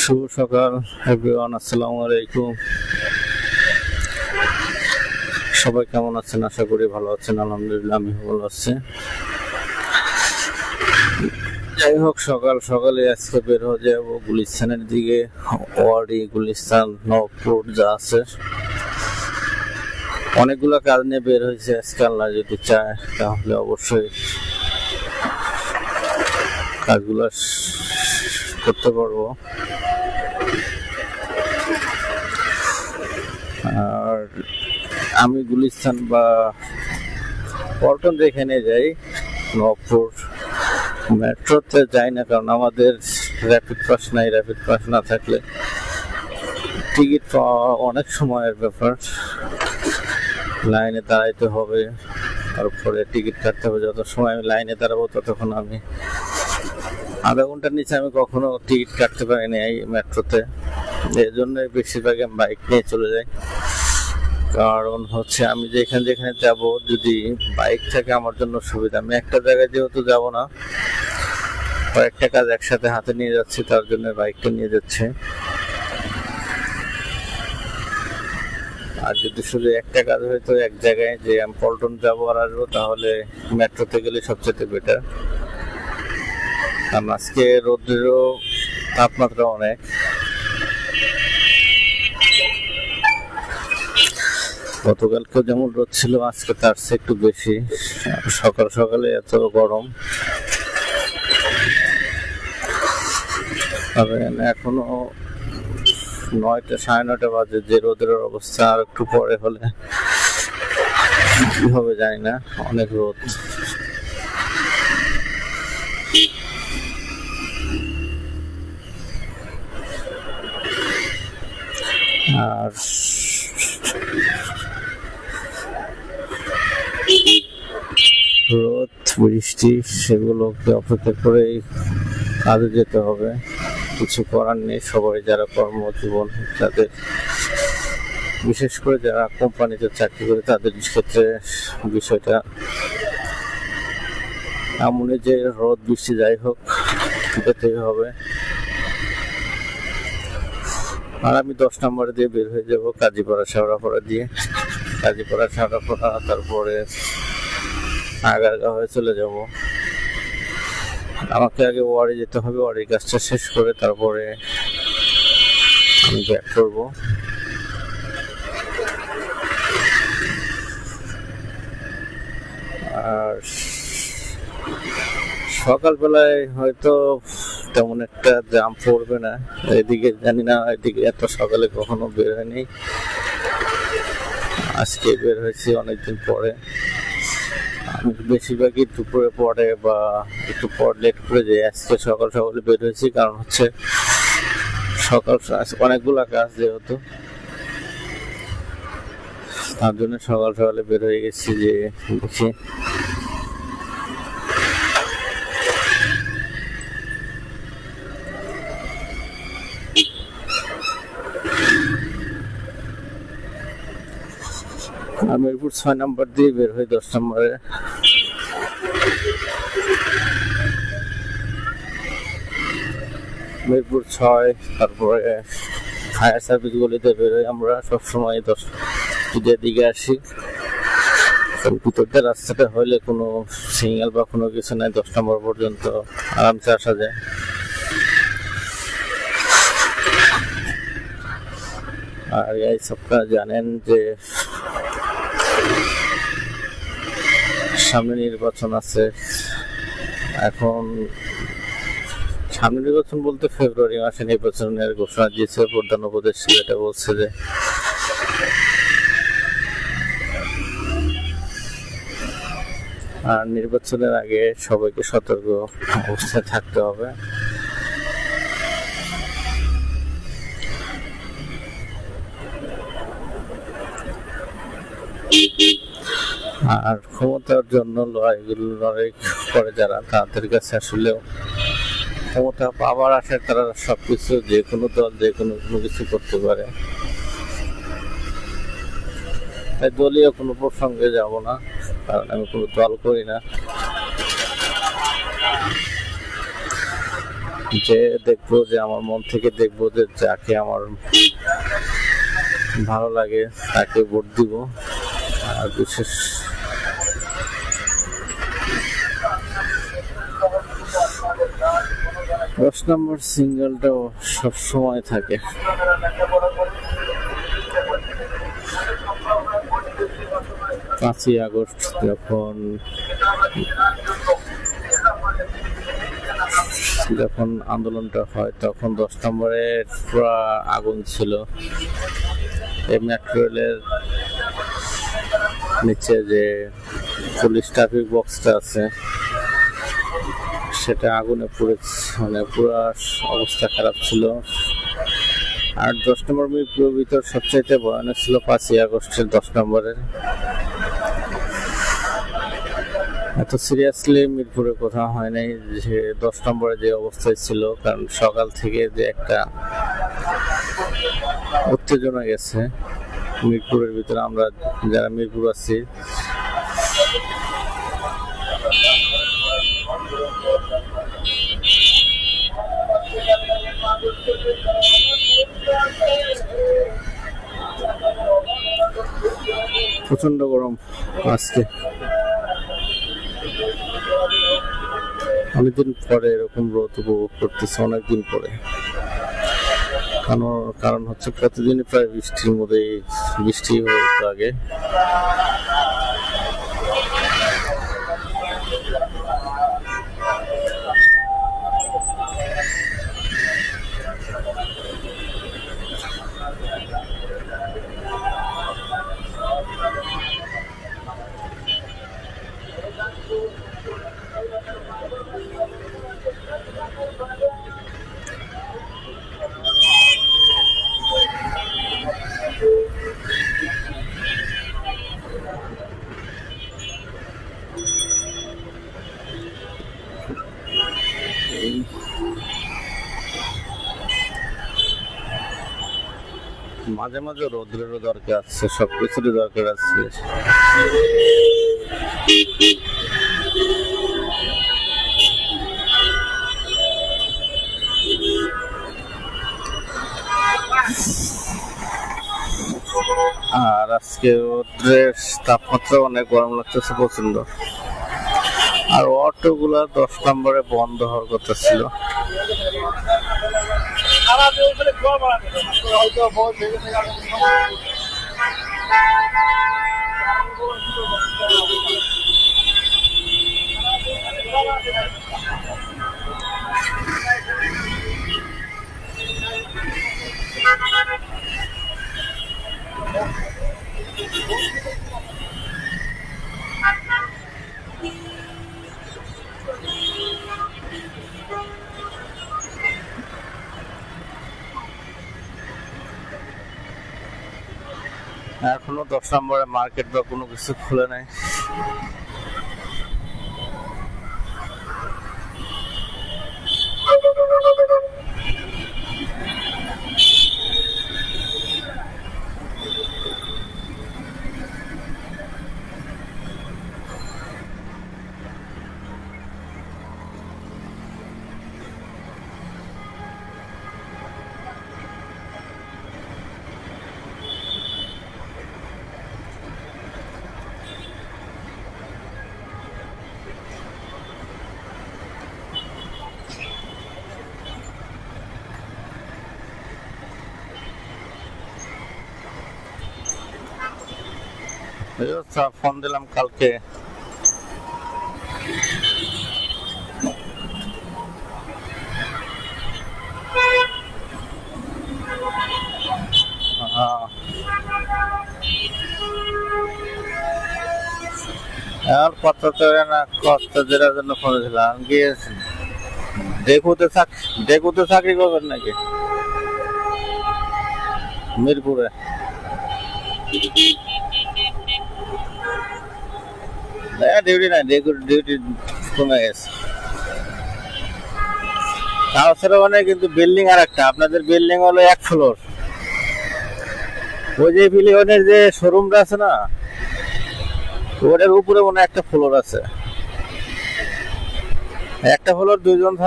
শুভ সকাল এভরিওয়ান, আসসালামু আলাইকুম। সবাই কেমন আছেন? আশা করি ভালো আছেন। আলহামদুলিল্লাহ আমি ভালো আছি। যাই হোক, সকাল সকালে আজকে বের হয়ে যাবো গুলিস্তানের দিকে। ওয়ারি, গুলিস্তান, নবপুর যা আছে অনেকগুলো কাজ নিয়ে বের হয়েছে আজকে। আল্লাহ যদি চায় তাহলে অবশ্যই কাজগুলো করতে পারবো। আর আমি গুলিস্তান বা পল্টন যেখানে যাই, নবপুর মেট্রোতে যাই না, কারণ আমাদের র্যাপিড পাস নাই। র্যাপিড পাস না থাকলে টিকিট পাওয়া অনেক সময়ের ব্যাপার। লাইনে দাঁড়াইতে হবে, তারপরে টিকিট কাটতে হবে। যত সময় আমি লাইনে দাঁড়াবো ততক্ষণ আমি আধা ঘন্টার নিচে আমি কখনো টিকিট কাটতে পারিনি এই মেট্রোতে। এই জন্য বেশিরভাগ আমি বাইক নিয়ে চলে যাই। কারণ হচ্ছে আমি যেখানে যেখানে যাব, যদি বাইক থাকে আমার জন্য সুবিধা। আমি একটা জায়গায় যেহেতু যাব না, কয়েকটা কাজ একসাথে হাতে নিয়ে যাচ্ছি, তার জন্য বাইকটা নিয়ে যাচ্ছে। আর যদি শুধু একটা কাজ হয়তো এক জায়গায় যে আমি পল্টন যাবো আর আসবো, তাহলে মেট্রোতে গেলে সবচেয়ে বেটার। কারণ আজকে রোদ্রেরও তাপমাত্রা অনেক। গতকালকেও যেমন রোদ ছিল, আজকে তার চেয়ে একটু বেশি। সকাল সকালে এত গরম, এখনো 9টা 9:30 বাজে। যে রোদের অবস্থা আর একটু পরে হলে কি হবে জানি না, অনেক রোদ। আর রোদ বৃষ্টি সেগুলোকে অপেক্ষা করেই কাজে যেতে হবে। কিছু করার নেই। সবাই যারা কর্মজীবন, তাদের বিশেষ করে যারা কোম্পানিতে চাকরি করে, তাদের ক্ষেত্রে বিষয়টা এমনই যে রোদ বৃষ্টি যাই হোক যেতেই হবে। আর আমি 10 নম্বরে দিয়ে বের হয়ে যাব কাজীপাড়া শেওড়াপাড়া দিয়ে। কাজীপাড়া শেওড়াপাড়া, তারপরে আগারগাঁও হয়ে চলে যাব। আমাকে আগে ওয়ারি যেতে হবে। ওয়ারির কাজটা শেষ করে তারপরে আমি ব্যাক করব। আর সকালবেলায় হয়তো তেমন একটা জ্যাম পড়বে না। এদিকে জানি না, এদিকে এত সকালে কখনো বের হয়নি। আজকে বের হয়েছি অনেকদিন পরে। আমি বেশিরভাগই দুপুরে পরে বা একটু পর লেট করে যাই। আজকে সকাল সকালে বের হয়েছি, কারণ হচ্ছে সকাল অনেকগুলা কাজ যেহেতু, তার জন্য সকাল সকালে বের হয়ে গেছি। যে দেখি মিরপুর 6 নম্বর দিয়ে বের হই 10 নম্বরে। মিরপুর 6, তারপরে ফায়ার সার্ভিস গলিতে বের হই আমরা সবসময় 10টার দিকে আসি। ভিতরটা রাস্তাটা হইলে কোনো সিগন্যাল বা কোনো কিছু নাই, 10 নম্বর পর্যন্ত আরামসে আসা যায়। আর এই সপ্তাহে জানেন যে সামনে নির্বাচন আছে। এখন সামনে নির্বাচন বলতে ফেব্রুয়ারি মাসে নির্বাচনের ঘোষণা দিয়েছে প্রধান উপদেষ্টা। এটা বলছে যে আর নির্বাচনের আগে সবাইকে সতর্ক অবস্থায় থাকতে হবে। আর ক্ষমতার জন্য লড়াই করে যারা, তাদের কাছে আসলেও ক্ষমতা পাওয়ার আশায় তারা সবকিছু, যে কোনো দল যে কোনো কিছু করতে পারে। তাই দলীয় কোনো প্রসঙ্গে যাব না, কারণ আমি কোনো দল করি না। যে দেখবো, যে আমার মন থেকে দেখবো যে যাকে আমার ভালো লাগে তাকে ভোট দিব। আর বিশেষ 10 নম্বর সিঙ্গেলটাও সবসময় থাকে। 5ই আগস্ট যখন আন্দোলনটা হয় তখন 10 নম্বরে পুরা আগুন ছিল। এই মেট্রো রেলের নিচে যে পুলিশ ট্রাফিক বক্সটা আছে সেটা আগুনে পুড়েছে, মানে পুরো অবস্থা খারাপ ছিল। আর 10 নম্বর মিরপুরের ভিতর সবচাইতে ভয়ানক ছিল 5ই আগস্টের 10 নম্বরের। এত সিরিয়াসলি মিরপুরে কোথাও হয় নাই যে 10 নম্বরে যে অবস্থায় ছিল, কারণ সকাল থেকে যে একটা উত্তেজনা গেছে মিরপুরের ভিতরে। আমরা যারা মিরপুর আছি প্রচন্ড গরম আজকে, অনেকদিন পরে এরকম রোদ উপভোগ করতেছে, অনেকদিন পরে। কারণ হচ্ছে প্রতিদিনই প্রায় বৃষ্টির মধ্যে বৃষ্টি হতো আগে। মাঝে মাঝে রোদ্রেরও দরকার আছে, সবকিছুরই দরকার আছে। আর আজকে রোদ্রের তাপমাত্রা অনেক গরম লাগতেছে প্রচন্ড। আর অটোগুলা 10 নম্বরে বন্ধ হওয়ার কথা ছিল। এখনো 10 নম্বরে মার্কেট বা কোনো কিছু খুলে নাই। ফোন দিলাম কালকে, আর কথা তো না, কষ্ট যেটার জন্য ফোন দিলাম গিয়ে ডেকুতে চাকরি করবেন নাকি মিরপুরে? ডিউটি নাই, ডিউটি কমে গেছে। তাছাড়া মানে কিন্তু বিল্ডিং আর একটা, আপনাদের বিল্ডিং হলো 1 ফ্লোর। ওই যে বিলিয়নের যে শোরুমটা আছে না, ওটার উপরে মনে একটা ফ্লোর আছে, একটা ফ্লোর 2 জন থাকে।